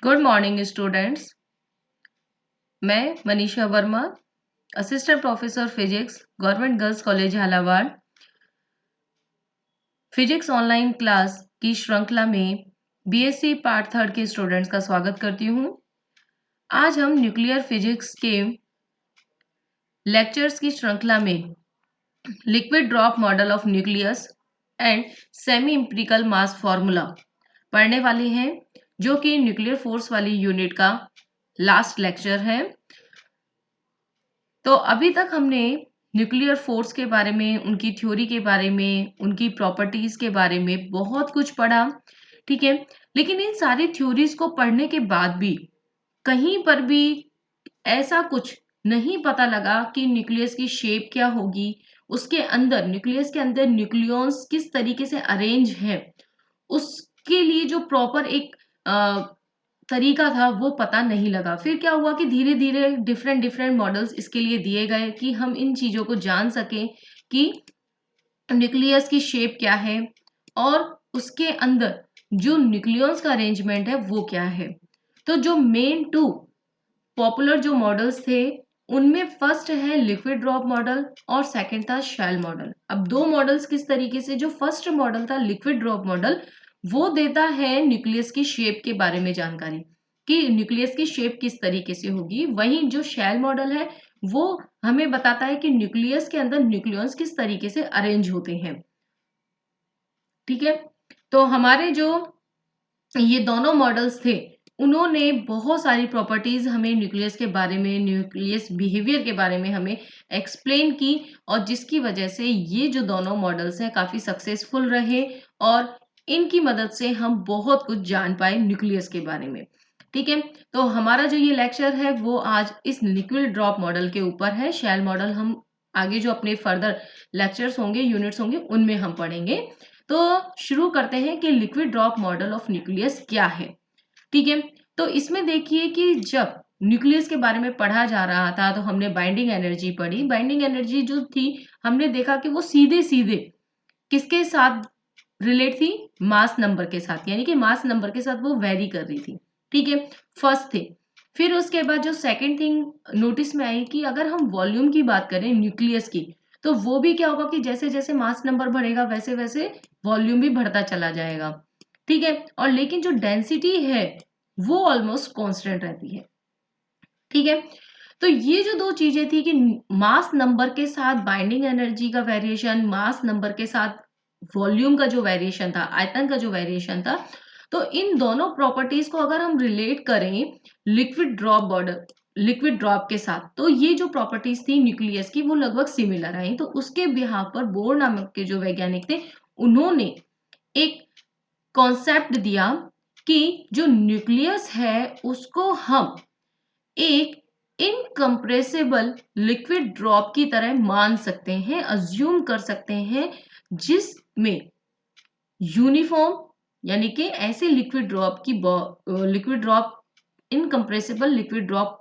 Good morning students. मैं Manisha Verma, assistant professor physics, government girls college Jhalawar, physics online class की श्रृंखला में बीएससी पार्ट थर्ड के स्टूडेंट्स का स्वागत करती हूँ। आज हम न्यूक्लियर फिजिक्स के लेक्चर्स की श्रृंखला में liquid drop model of nucleus and semi empirical mass formula पढ़ने वाले हैं, जो कि न्यूक्लियर फोर्स वाली यूनिट का लास्ट लेक्चर है। तो अभी तक हमने न्यूक्लियर फोर्स के बारे में, उनकी थ्योरी के बारे में, उनकी प्रॉपर्टीज के बारे में बहुत कुछ पढ़ा, ठीक है। लेकिन इन सारी थ्योरीज को पढ़ने के बाद भी कहीं पर भी ऐसा कुछ नहीं पता लगा कि न्यूक्लियस की शेप क्या होगी, उसके अंदर न्यूक्लियस के अंदर न्यूक्लियॉन्स किस तरीके से अरेंज है, उसके लिए जो प्रॉपर एक तरीका था वो पता नहीं लगा। फिर क्या हुआ कि धीरे धीरे डिफरेंट डिफरेंट मॉडल्स इसके लिए दिए गए कि हम इन चीजों को जान सकें कि न्यूक्लियस की शेप क्या है और उसके अंदर जो न्यूक्लियस का अरेंजमेंट है वो क्या है। तो जो मेन टू पॉपुलर जो मॉडल्स थे उनमें फर्स्ट है लिक्विड ड्रॉप मॉडल और सेकंड था शेल मॉडल। अब दो मॉडल्स किस तरीके से, जो फर्स्ट मॉडल था लिक्विड ड्रॉप मॉडल, वो देता है न्यूक्लियस की शेप के बारे में जानकारी कि न्यूक्लियस की शेप किस तरीके से होगी। वहीं जो शेल मॉडल है वो हमें बताता है कि न्यूक्लियस के अंदर न्यूक्लियॉन्स किस तरीके से अरेंज होते हैं, ठीक है। तो हमारे जो ये दोनों मॉडल्स थे उन्होंने बहुत सारी प्रॉपर्टीज हमें न्यूक्लियस के बारे में, न्यूक्लियस बिहेवियर के बारे में हमें एक्सप्लेन की, और जिसकी वजह से ये जो दोनों मॉडल्स हैं काफी सक्सेसफुल रहे और इनकी मदद से हम बहुत कुछ जान पाए न्यूक्लियस के बारे में, ठीक है। तो हमारा जो ये लेक्चर है वो आज इस लिक्विड ड्रॉप मॉडल के ऊपर है। शेल मॉडल हम आगे जो अपने फर्दर लेक्चर्स होंगे, यूनिट्स होंगे, उनमें हम पढ़ेंगे। तो शुरू करते हैं कि liquid drop model of nucleus क्या है, ठीक है। तो इसमें देखिए कि जब न्यूक्लियस के बारे में पढ़ा जा रहा था तो हमने बाइंडिंग एनर्जी पढ़ी। बाइंडिंग एनर्जी जो थी हमने देखा कि वो सीधे सीधे किसके साथ रिलेट थी, मास नंबर के साथ, यानी कि मास नंबर के साथ वो वेरी कर रही थी, ठीक है। फर्स्ट थे। फिर उसके बाद जो सेकंड थिंग नोटिस में आई कि अगर हम वॉल्यूम की बात करें न्यूक्लियस की, तो वो भी क्या होगा कि जैसे जैसे मास नंबर बढ़ेगा वैसे वैसे वॉल्यूम भी बढ़ता चला जाएगा, ठीक है। और लेकिन जो डेंसिटी है वो ऑलमोस्ट कांस्टेंट रहती है, ठीक है। तो ये जो दो चीजें थी कि मास नंबर के साथ बाइंडिंग एनर्जी का वेरिएशन, मास नंबर के साथ वॉल्यूम का जो वेरिएशन था, आयतन का जो वेरिएशन था, तो इन दोनों प्रॉपर्टीज को अगर हम रिलेट करें लिक्विड ड्रॉप के साथ, तो ये जो प्रॉपर्टीज थी न्यूक्लियस की वो लगभग सिमिलर आई। तो उसके बिहाफ पर बोर नामक के जो वैज्ञानिक थे उन्होंने एक कॉन्सेप्ट दिया कि जो न्यूक्लियस है उसको हम एक इनकम्प्रेसिबल लिक्विड ड्रॉप की तरह मान सकते हैं, अज्यूम कर सकते हैं, जिसमें यूनिफॉर्म, यानी कि ऐसे liquid drop incompressible liquid drop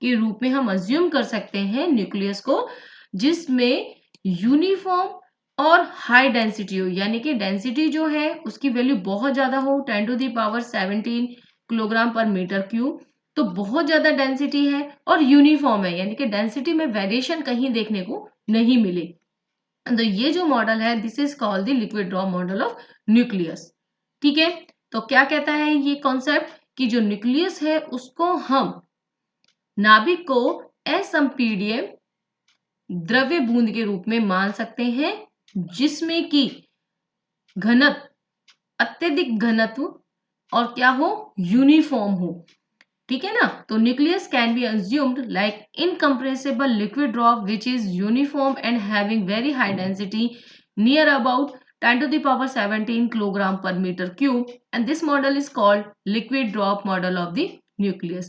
के रूप में हम अज्यूम कर सकते हैं न्यूक्लियस को, जिसमें यूनिफॉर्म और हाई डेंसिटी हो, यानी कि डेंसिटी जो है उसकी वैल्यू बहुत ज्यादा हो, 10⁻17 किलोग्राम पर मीटर क्यूब। तो बहुत ज्यादा डेंसिटी है और यूनिफॉर्म है, यानी कि डेंसिटी में वेरिएशन कहीं देखने को नहीं मिले। तो ये जो मॉडल है this is called the liquid drop model of nucleus, ठीक है। तो क्या कहता है ये कॉन्सेप्ट कि जो न्यूक्लियस है उसको हम नाभिक को असंपीड्य द्रव्य बूंद के रूप में मान सकते हैं, जिसमें कि घनत्व, अत्यधिक घनत्व और क्या हो, यूनिफॉर्म हो, ठीक है ना। तो nucleus can be assumed like incompressible liquid drop which is uniform and having very high density near about 10⁻17 kilogram per meter cube, and this model is called liquid drop model of the nucleus।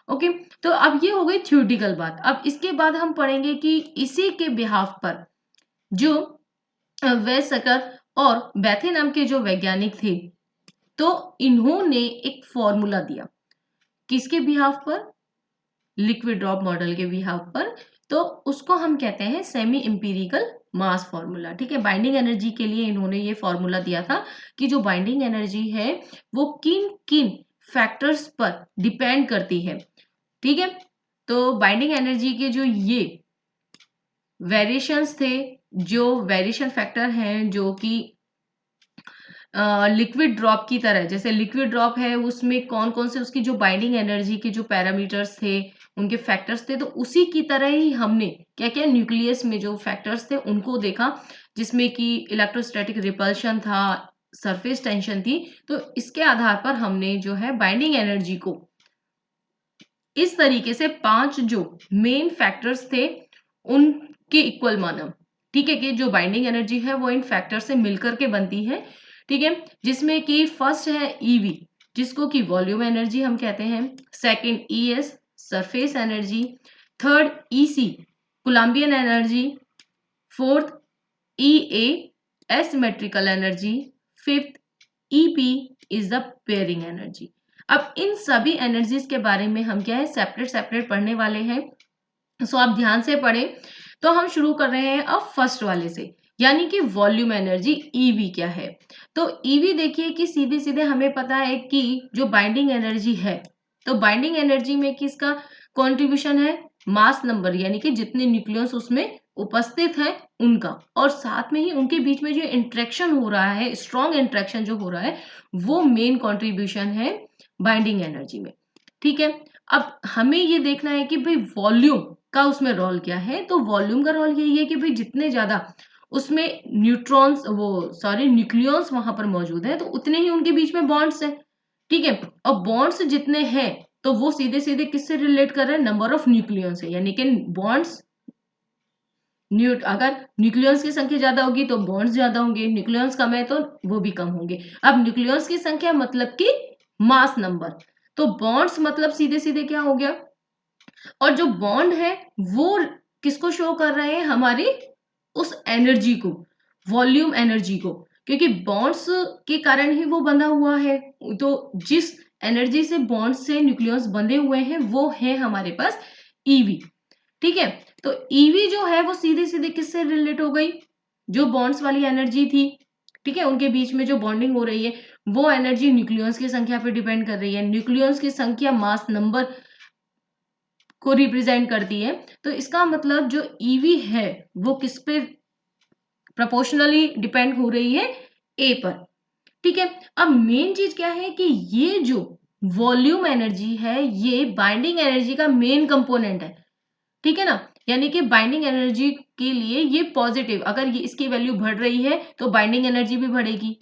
Okay, तो अब ये हो गई theoretical बात। अब इसके बाद हम पढ़ेंगे कि इसी के बिहाफ पर जो वेसकर और बैथे नाम के जो वैज्ञानिक थे, तो इन्होंने एक फॉर्मूला दिया किसके बिहाफ पर, लिक्विड ड्रॉप मॉडल के बिहाफ पर। तो उसको हम कहते हैं सेमी इंपिरिकल मास फॉर्मूला, ठीक है। बाइंडिंग एनर्जी के लिए इन्होंने ये फॉर्मूला दिया था कि जो बाइंडिंग एनर्जी है वो किन किन फैक्टर्स पर डिपेंड करती है। ठीक है, तो बाइंडिंग एनर्जी के जो ये वेरिएशंस थे, जो वेरिएशन फैक्टर हैं, जो कि लिक्विड ड्रॉप की तरह, जैसे लिक्विड ड्रॉप है उसमें कौन कौन से उसकी जो बाइंडिंग एनर्जी के जो पैरामीटर्स थे, उनके फैक्टर्स थे, तो उसी की तरह ही हमने क्या क्या न्यूक्लियस में जो फैक्टर्स थे उनको देखा, जिसमें कि इलेक्ट्रोस्टैटिक रिपल्शन था, सरफेस टेंशन थी। तो इसके आधार पर हमने जो है बाइंडिंग एनर्जी को इस तरीके से 5 जो मेन फैक्टर्स थे उनके इक्वल माना। ठीक है, कि जो बाइंडिंग एनर्जी है वो इन फैक्टर से मिलकर के बनती है। ठीक है, जिसमें कि फर्स्ट है ईवी, जिसको कि वॉल्यूम एनर्जी हम कहते हैं। Second ES, surface energy. Third EC, coulombian energy. Fourth EA, asymmetrical energy. Fifth EP is the pairing energy. अब इन सभी एनर्जीज के बारे में हम क्या है सेपरेट सेपरेट पढ़ने वाले हैं, सो आप ध्यान से पढ़ें। तो हम शुरू कर रहे हैं अब फर्स्ट वाले से, यानी कि वॉल्यूम एनर्जी ईवी क्या है। तो ईवी देखिए कि सीधे सीधे हमें पता है कि जो बाइंडिंग एनर्जी है, तो बाइंडिंग एनर्जी में किसका कॉन्ट्रीब्यूशन है, मास नंबर, यानी कि जितने न्यूक्लियस उसमें उपस्थित है उनका, और साथ में ही उनके बीच में जो इंटरेक्शन हो रहा है, स्ट्रॉन्ग इंटरेक्शन जो हो रहा है, वो मेन कॉन्ट्रीब्यूशन है बाइंडिंग एनर्जी में। ठीक है, अब हमें ये देखना है कि भाई वॉल्यूम का उसमें रोल क्या है। तो वॉल्यूम का रोल यही है कि भाई जितने ज्यादा उसमें न्यूट्रॉन्स वो सॉरी न्यूक्लियॉन्स वहां पर मौजूद है, तो उतने ही उनके बीच में बॉन्ड्स है। ठीक है, और बॉन्ड्स जितने हैं तो वो सीधे सीधे किससे रिलेट कर रहे हैं, नंबर ऑफ न्यूक्लियॉन्स है, यानी कि बॉन्ड्स अगर न्यूक्लियॉन्स की संख्या ज्यादा होगी तो बॉन्ड्स ज्यादा होंगे, न्यूक्लियॉन्स कम है तो वो भी कम होंगे। अब न्यूक्लियॉन्स की संख्या मतलब कि मास नंबर, तो बॉन्ड्स मतलब सीधे सीधे क्या हो गया, और जो बॉन्ड है वो किसको शो कर रहे हैं, हमारी उस एनर्जी को, वॉल्यूम एनर्जी को, क्योंकि बॉन्ड्स के कारण ही वो बंधा हुआ है। तो जिस एनर्जी से बॉन्ड्स से न्यूक्लियस बंधे हुए हैं वो है हमारे पास ईवी। ठीक है, तो ईवी जो है वो सीधे सीधे किससे रिलेट हो गई, जो बॉन्ड्स वाली एनर्जी थी, ठीक है, उनके बीच में जो बॉन्डिंग हो रही है वो एनर्जी न्यूक्लियस की संख्या पे डिपेंड कर रही है। न्यूक्लियस की संख्या मास नंबर को रिप्रेजेंट करती है। तो इसका मतलब जो ईवी है वो किस पे प्रोपोर्शनली डिपेंड हो रही है, ए पर। ठीक है, अब मेन चीज क्या है कि ये जो वॉल्यूम एनर्जी है ये बाइंडिंग एनर्जी का मेन कंपोनेंट है। ठीक है ना, यानी कि बाइंडिंग एनर्जी के लिए ये पॉजिटिव, अगर ये इसकी वैल्यू बढ़ रही है तो बाइंडिंग एनर्जी भी बढ़ेगी,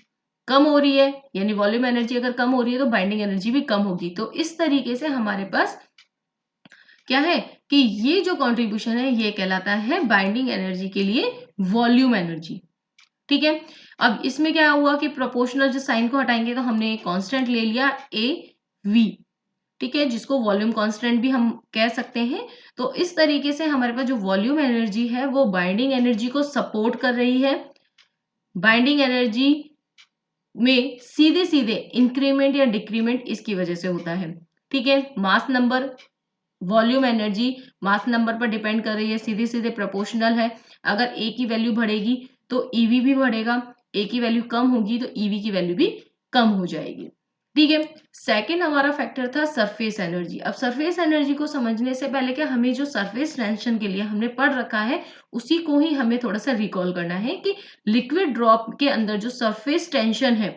कम हो रही है यानी वॉल्यूम एनर्जी अगर कम हो रही है तो बाइंडिंग एनर्जी भी कम होगी। तो इस तरीके से हमारे पास क्या है कि ये जो कंट्रीब्यूशन है ये कहलाता है बाइंडिंग एनर्जी के लिए वॉल्यूम एनर्जी। ठीक है, अब इसमें क्या हुआ कि प्रोपोर्शनल जो साइन को हटाएंगे तो हमने कांस्टेंट ले लिया ए वी। ठीक है, जिसको वॉल्यूम कांस्टेंट भी हम कह सकते हैं। तो इस तरीके से हमारे पास जो वॉल्यूम एनर्जी है वो बाइंडिंग एनर्जी को सपोर्ट कर रही है। बाइंडिंग एनर्जी में सीधे सीधे इंक्रीमेंट या डिक्रीमेंट इसकी वजह से होता है। ठीक है, mass number, volume energy mass number पर डिपेंड कर रही है, सीधे सीधे प्रोपोर्शनल है। अगर ए की वैल्यू बढ़ेगी तो ईवी भी बढ़ेगा, ए की वैल्यू कम होगी तो ईवी की वैल्यू भी कम हो जाएगी। ठीक है, सेकंड हमारा फैक्टर था सरफेस एनर्जी। अब सरफेस एनर्जी को समझने से पहले क्या हमें जो सरफेस टेंशन के लिए हमने पढ़ रखा है उसी को ही हमें थोड़ा सा रिकॉल करना है कि लिक्विड ड्रॉप के अंदर जो सरफेस टेंशन है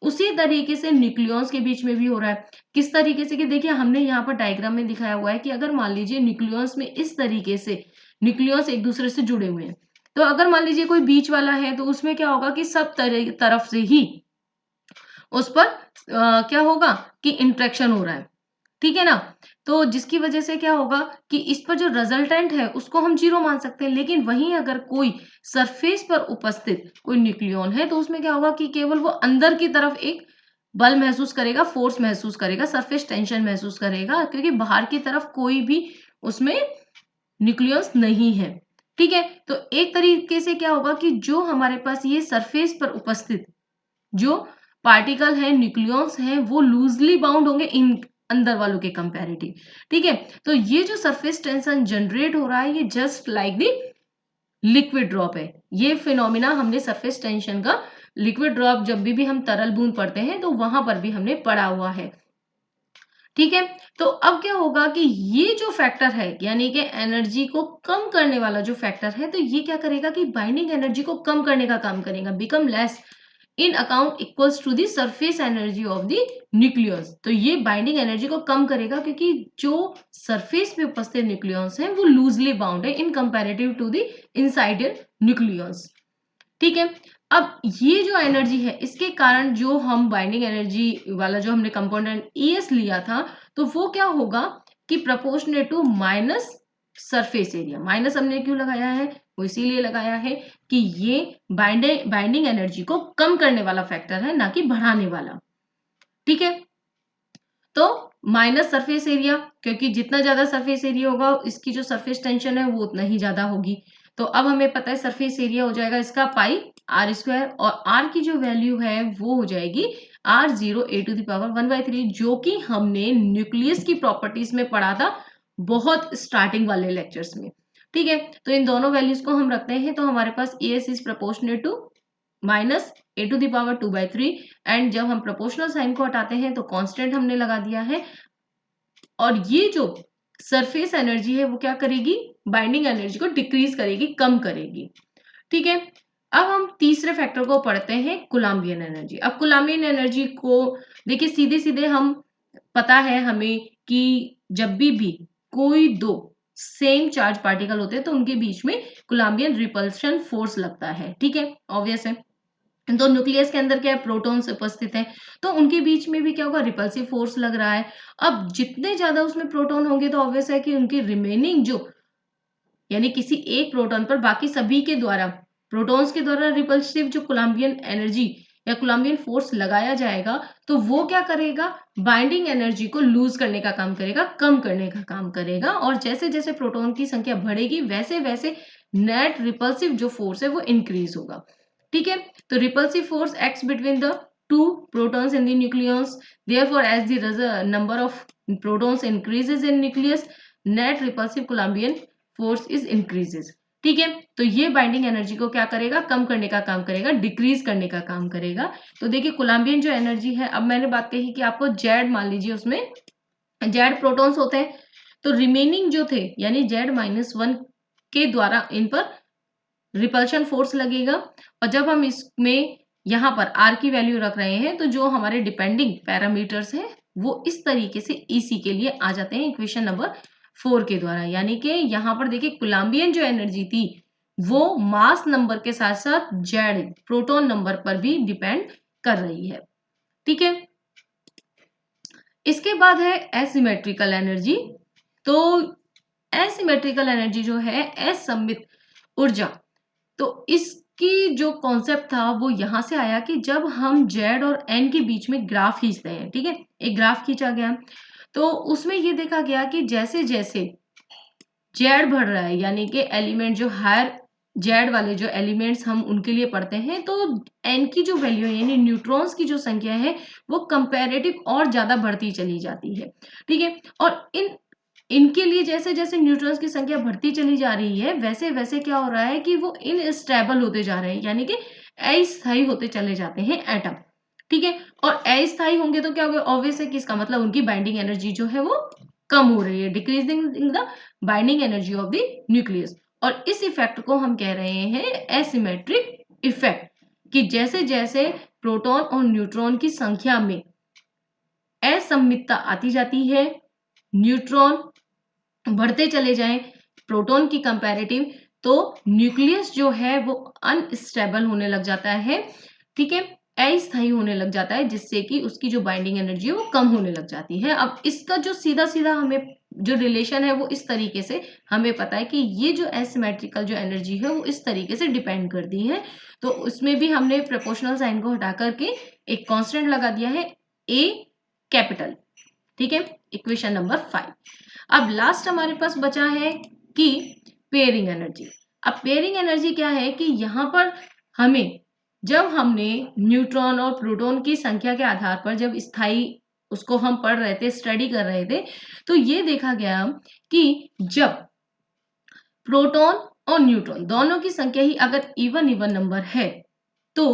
उसी तरीके से न्यूक्लियॉन्स के बीच में भी हो रहा है। किस तरीके से कि देखिए हमने यहाँ पर डायग्राम में दिखाया हुआ है कि अगर मान लीजिए न्यूक्लियस में इस तरीके से न्यूक्लियस एक दूसरे से जुड़े हुए हैं, तो अगर मान लीजिए कोई बीच वाला है तो उसमें क्या होगा कि सब तरफ से ही उस पर क्या होगा कि इंट्रैक्शन हो रहा है। ठीक है ना, तो जिसकी वजह से क्या होगा कि इस पर जो रिजल्टेंट है उसको हम जीरो मान सकते हैं। लेकिन वहीं अगर कोई सरफेस पर उपस्थित कोई न्यूक्लियॉन है तो उसमें क्या होगा कि केवल वो अंदर की तरफ एक बल महसूस करेगा, फोर्स महसूस करेगा, सरफेस टेंशन महसूस करेगा, क्योंकि बाहर की तरफ कोई भी उसमें न्यूक्लियस नहीं है। ठीक है, तो एक तरीके से क्या होगा कि जो हमारे पास ये सरफेस पर उपस्थित जो पार्टिकल है, न्यूक्लियॉन्स हैं, वो लूजली बाउंड होंगे इन अंदर वालों के कंपैरेटिव। ठीक है, तो ये जो सरफेस टेंशन जनरेट हो रहा है ये just like the liquid drop है। ये फिनोमिना हमने सरफेस टेंशन का लिक्विड ड्रॉप जब भी हम तरल बूंद पढ़ते हैं तो वहां पर भी हमने पढ़ा हुआ है। ठीक है। तो अब क्या होगा कि ये जो फैक्टर है यानी कि एनर्जी को कम करने वाला जो फैक्टर है, तो ये क्या करेगा कि बाइंडिंग एनर्जी को कम करने का काम करेगा, become less in account equals to the surface energy of the nucleus. तो ये बाइंडिंग एनर्जी को कम करेगा क्योंकि जो सरफेस पे उपस्थित न्यूक्लियस हैं वो लूजली बाउंड है in comparative to the insider nucleus. ठीक है। अब ये जो एनर्जी है इसके कारण जो हम बाइंडिंग एनर्जी वाला जो हमने कंपोनेंट ES लिया था, तो वो क्या होगा कि proportionate to minus surface area. Minus हमने क्यों लगाया है, वो इसीलिए लगाया है कि ये बाइंडिंग एनर्जी को कम करने वाला फैक्टर है, ना कि बढ़ाने वाला। ठीक है। तो माइनस सरफेस एरिया, क्योंकि जितना ज्यादा सरफेस एरिया होगा इसकी जो सरफेस टेंशन है वो उतना ही ज्यादा होगी। तो अब हमें पता है सरफेस एरिया हो जाएगा इसका पाई आर स्क्वायर, और आर की जो वैल्यू है वो हो जाएगी R0 a⁴ जो कि हमने न्यूक्लियस की प्रॉपर्टीज में पढ़ा था बहुत स्टार्टिंग वाले लेक्चर्स में। ठीक है। तो इन दोनों वैल्यूज को हम रखते हैं, तो हमारे पास ES is proportionate to -a⁴ and जब हम प्रोपोर्शनल साइन को हटाते हैं तो कांस्टेंट हमने लगा दिया है। और ये जो सरफेस एनर्जी है वो क्या करेगी, बाइंडिंग एनर्जी को डिक्रीज करेगी, कम करेगी। ठीक है। अब हम तीसरे फैक्टर को पढ़ते हैं, कोलम्बियन एनर्जी। अब कोलम्बियन एनर्जी को देखिए सीधे सीधे हम पता है हमें कि जब भी कोई दो सेम चार्ज पार्टिकल होते हैं तो उनके बीच में कोलम्बियन रिपल्शन फोर्स लगता है। ठीक है, ऑब्वियस है। तो न्यूक्लियस के अंदर क्या है, प्रोटॉन्स उपस्थित हैं, तो उनके बीच में भी क्या होगा, रिपल्सिव फोर्स लग रहा है। अब जितने ज्यादा उसमें प्रोटॉन होंगे तो ऑब्वियस है कि उनकी रिमेनिंग जो यानी किसी एक प्रोटॉन पर बाकी सभी के द्वारा प्रोटॉन्स के द्वारा रिपल्सिव जो कोलम्बियन एनर्जी या कोलम्बियन फोर्स लगाया जाएगा, तो वो क्या करेगा, बाइंडिंग एनर्जी को लूज करने का काम करेगा, कम करने का काम करेगा। और जैसे जैसे प्रोटॉन की संख्या बढ़ेगी वैसे वैसे नेट रिपल्सिव जो फोर्स है वो इंक्रीज होगा। ठीक है। तो repulsive force acts between the two protons in the nucleus, therefore as the number of protons increases in nucleus, net repulsive Coulombian force is increases। ठीक है। तो ये बाइंडिंग एनर्जी को क्या करेगा, कम करने का काम करेगा, डिक्रीज करने का काम करेगा। तो देखिए कोलम्बियन जो एनर्जी है, अब मैंने बात कही कि आपको जेड मान लीजिए उसमें जेड प्रोटॉन्स होते हैं, तो रिमेनिंग जो थे यानी Z-1 के द्वारा इन पर रिपल्शन फोर्स लगेगा। और जब हम इसमें यहाँ पर R की वैल्यू रख रहे हैं तो जो हमारे डिपेंडिंग पैरामीटर्स हैं वो इस तरीके से EC के लिए आ जाते हैं इक्वेशन नंबर 4 के द्वारा। यानी कि यहाँ पर देखिए कोलम्बियन जो एनर्जी थी वो मास नंबर के साथ साथ जेड प्रोटॉन नंबर पर भी डिपेंड कर रही है। ठीक है। इसके बाद है एसिमेट्रिकल एनर्जी। तो एसिमेट्रिकल एनर्जी जो है असममित ऊर्जा, तो इसकी जो कॉन्सेप्ट था वो यहां से आया कि जब हम जेड और एन के बीच में ग्राफ खींचते हैं, ठीक है, एक ग्राफ खींचा गया तो उसमें ये देखा गया कि जैसे जैसे जेड बढ़ रहा है यानी कि एलिमेंट जो हायर जेड वाले जो एलिमेंट्स हम उनके लिए पढ़ते हैं, तो एन की जो वैल्यू है यानी न्यूट्रॉन्स की जो संख्या है वो कंपैरेटिव और ज्यादा बढ़ती चली जाती है। ठीक है। और इनके लिए जैसे जैसे न्यूट्रॉन्स की संख्या बढ़ती चली जा रही है वैसे वैसे क्या हो रहा है कि वो इनस्टेबल होते जा रहे हैं, यानी कि अस्थायी होते चले जाते हैं एटम। ठीक है। और अस्थायी होंगे तो क्या होगा, ऑब्वियस है कि इसका मतलब उनकी बाइंडिंग एनर्जी जो है वो कम हो रही है, decreasing in the binding energy of the nucleus. और इस इफेक्ट को हम कह रहे हैं एसिमेट्रिक इफेक्ट, कि जैसे जैसे प्रोटॉन और न्यूट्रॉन की संख्या में असममितता आती जाती है, न्यूट्रॉन बढ़ते चले जाएं प्रोटॉन की कंपैरेटिव, तो न्यूक्लियस जो है वो अनस्टेबल होने लग जाता है। ठीक है, अस्थायी होने लग जाता है, जिससे कि उसकी जो बाइंडिंग एनर्जी है वो कम होने लग जाती है। अब इसका जो सीधा सीधा हमें जो रिलेशन है वो इस तरीके से हमें पता है कि ये जो एसिमेट्रिकल जो एनर्जी है वो इस तरीके से डिपेंड करती है। तो उसमें भी हमने प्रोपोर्शनल साइन को हटा करके एक कांस्टेंट लगा दिया है ए कैपिटल। ठीक है, इक्वेशन नंबर 5। अब लास्ट हमारे पास बचा है कि पेयरिंग एनर्जी। अब पेयरिंग एनर्जी क्या है कि यहाँ पर हमें जब हमने न्यूट्रॉन और प्रोटॉन की संख्या के आधार पर जब स्थायी उसको हम पढ़ रहे थे, स्टडी कर रहे थे, तो ये देखा गया कि जब प्रोटॉन और न्यूट्रॉन दोनों की संख्या ही अगर इवन इवन नंबर है तो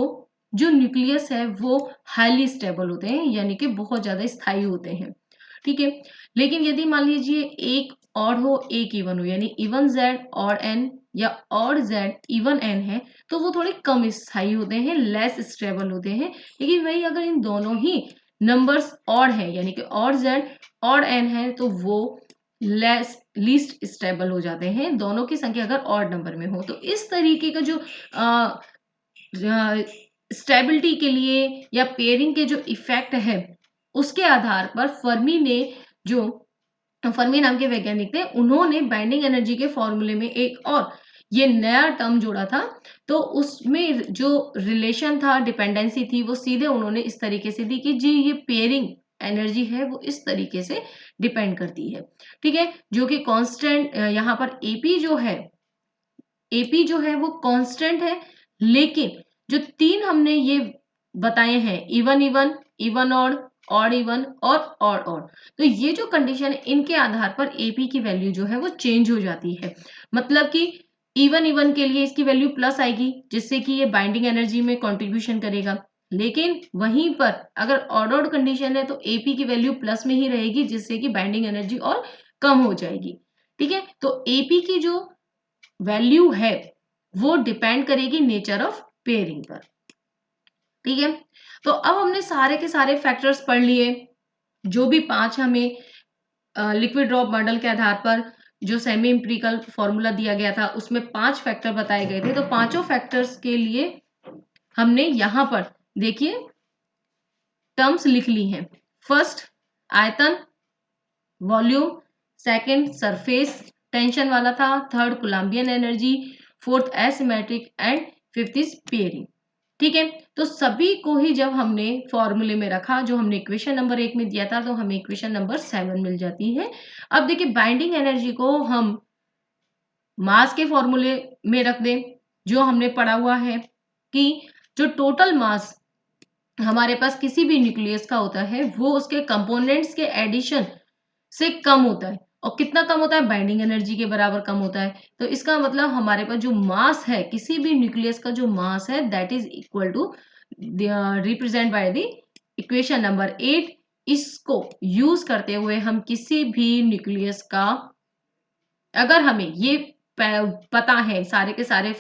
जो न्यूक्लियस है वो हाईली स्टेबल होते हैं, यानी कि बहुत ज्यादा स्थायी होते हैं। ठीक है। लेकिन यदि मान लीजिए एक ऑड हो एक इवन हो, यानी इवन जेड ऑड एन या ऑड जेड इवन एन है, तो वो थोड़े कम स्थायी होते हैं, लेस स्टेबल होते हैं। लेकिन वही अगर इन दोनों ही नंबर्स ऑड है, यानी कि ऑड जेड ऑड एन है, तो वो लेस लीस्ट स्टेबल हो जाते हैं, दोनों की संख्या अगर ऑड नंबर में हो। तो इस तरीके का जो स्टेबिलिटी के लिए या पेयरिंग के जो इफेक्ट है, उसके आधार पर फर्मी ने जो फर्मी नाम के वैज्ञानिक थे, उन्होंने बाइंडिंग एनर्जी के फॉर्मूले में एक और ये नया टर्म जोड़ा था। तो उसमें जो रिलेशन था, डिपेंडेंसी थी, वो सीधे उन्होंने इस तरीके से दी कि जी ये पेयरिंग एनर्जी है वो इस तरीके से डिपेंड करती है। ठीक है, जो कि कांस्टेंट यहाँ पर एपी जो है वो कांस्टेंट है, लेकिन जो तीन हमने ये बताए हैं, even even, even odd even और ऑड ऑड, तो ये जो कंडीशन है इनके आधार पर एपी की वैल्यू जो है वो चेंज हो जाती है। मतलब कि इवन इवन के लिए इसकी वैल्यू प्लस आएगी, जिससे कि ये बाइंडिंग एनर्जी में कंट्रीब्यूशन करेगा। लेकिन वहीं पर अगर ऑड ऑड कंडीशन है तो एपी की वैल्यू प्लस में ही रहेगी, जिससे कि बाइंडिंग एनर्जी और कम हो जाएगी। ठीक है, तो एपी की जो वैल्यू है वो डिपेंड करेगी नेचर ऑफ पेयरिंग पर। ठीक है, तो अब हमने सारे के सारे फैक्टर्स पढ़ लिए, जो भी 5 हमें लिक्विड ड्रॉप मॉडल के आधार पर जो सेमी इंपिरिकल फॉर्मूला दिया गया था उसमें 5 फैक्टर बताए गए थे। तो पांचों फैक्टर्स के लिए हमने यहां पर देखिए टर्म्स लिख ली हैं। फर्स्ट आयतन, वॉल्यूम, सेकंड सरफेस टेंशन वाला था, third coulombian energy, fourth asymmetric and fifth is pairing. ठीक है, तो सभी को ही जब हमने फॉर्मूले में रखा, जो हमने इक्वेशन नंबर 1 में दिया था, तो हमें इक्वेशन नंबर 7 मिल जाती है। अब देखिए बाइंडिंग एनर्जी को हम मास के फॉर्मूले में रख दें, जो हमने पढ़ा हुआ है कि जो टोटल मास हमारे पास किसी भी न्यूक्लियस का होता है वो उसके कंपोनेंट्स के एडिशन से कम होता है। और कितना कम होता है? बाइंडिंग एनर्जी के बराबर कम होता है। तो इसका मतलब हमारे पास जो मास है, किसी भी न्यूक्लियस का जो मास है, that is equal to represent by the equation number 8। इसको यूज करते हुए हम किसी भी न्यूक्लियस का, अगर हमें ये पता है सारे के सारे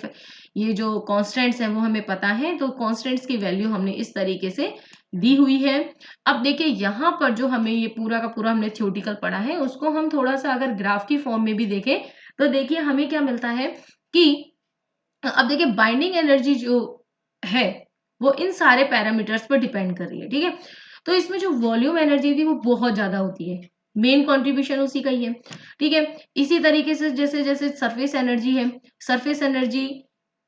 ये जो कांस्टेंट्स हैं वो हमें पता है, तो कांस्टेंट्स की वैल्यू हमने इस तरीके से दी हुई है। अब देखिए यहाँ पर जो हमें ये पूरा का पूरा हमने थ्योरेटिकल पढ़ा है, उसको हम थोड़ा सा अगर ग्राफ की फॉर्म में भी देखें तो देखिए हमें क्या मिलता है कि अब देखिए बाइंडिंग एनर्जी जो है वो इन सारे पैरामीटर्स पर डिपेंड कर रही है। ठीक है, तो इसमें जो वॉल्यूम एनर्जी थी वो बहुत ज्यादा होती है, मेन कंट्रीब्यूशन उसी का ही है। ठीक है, इसी तरीके से जैसे जैसे सरफेस एनर्जी है, सरफेस एनर्जी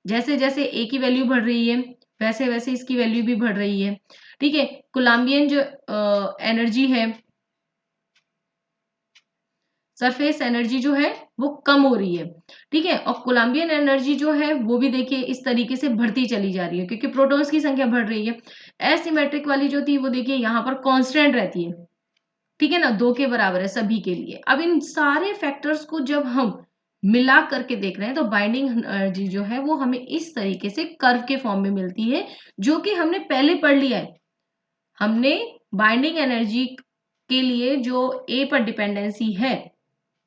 जैसे जैसे ए की वैल्यू बढ़ रही है वैसे वैसे इसकी वैल्यू भी बढ़ रही है। ठीक है, कोलंबियन जो एनर्जी है, सरफेस एनर्जी जो है वो कम हो रही है। ठीक है, और कोलंबियन एनर्जी जो है वो भी देखिए इस तरीके से बढ़ती चली जा रही है, क्योंकि प्रोटॉन्स की संख्या बढ़ रही है। एसिमेट्रिक वाली जो थी वो देखिए यहाँ पर कांस्टेंट रहती है। ठीक है ना, 2 के बराबर है सभी के लिए। अब इन सारे फैक्टर्स को जब हम मिला करके देख रहे हैं तो बाइंडिंग एनर्जी जो है वो हमें इस तरीके से कर्व के फॉर्म में मिलती है, जो कि हमने पहले पढ़ लिया है। हमने बाइंडिंग एनर्जी के लिए जो ए पर डिपेंडेंसी है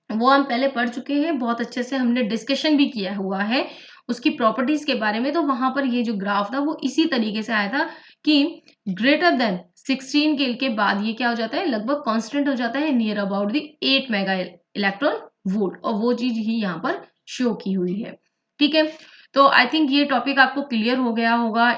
वो हम पहले पढ़ चुके हैं, बहुत अच्छे से हमने डिस्कशन भी किया हुआ है उसकी प्रॉपर्टीज के बारे में। तो वहां पर ये जो ग्राफ था वो इसी तरीके से आया था कि ग्रेटर देन 16 के बाद ये क्या हो जाता है, लगभग कांस्टेंट हो जाता है, near about the 8 mega electron volt, और वो चीज ही यहाँ पर शो की हुई है। ठीक है, तो आई थिंक ये टॉपिक आपको क्लियर हो गया होगा।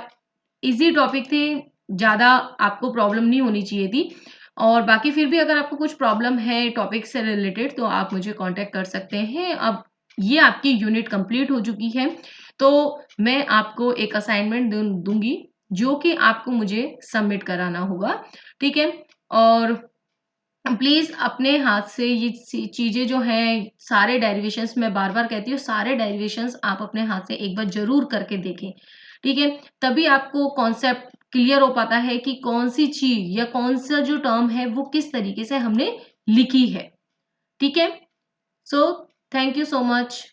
इजी टॉपिक थे, ज्यादा आपको प्रॉब्लम नहीं होनी चाहिए थी। और बाकी फिर भी अगर आपको कुछ प्रॉब्लम है टॉपिक से रिलेटेड तो आप मुझे कांटेक्ट कर सकते हैं। अब ये आपकी यूनिट कंप्लीट हो चुकी है, तो मैं आपको एक असाइनमेंट दूंगी जो कि आपको मुझे सबमिट कराना होगा। ठीक है, और प्लीज अपने हाथ से ये चीजें जो हैं, सारे डेरिवेशंस, मैं बार बार कहती हूँ सारे डेरिवेशंस आप अपने हाथ से एक बार जरूर करके देखें। ठीक है, तभी आपको कॉन्सेप्ट क्लियर हो पाता है कि कौन सी चीज या कौन सा जो टर्म है वो किस तरीके से हमने लिखी है। ठीक है, so thank you so much.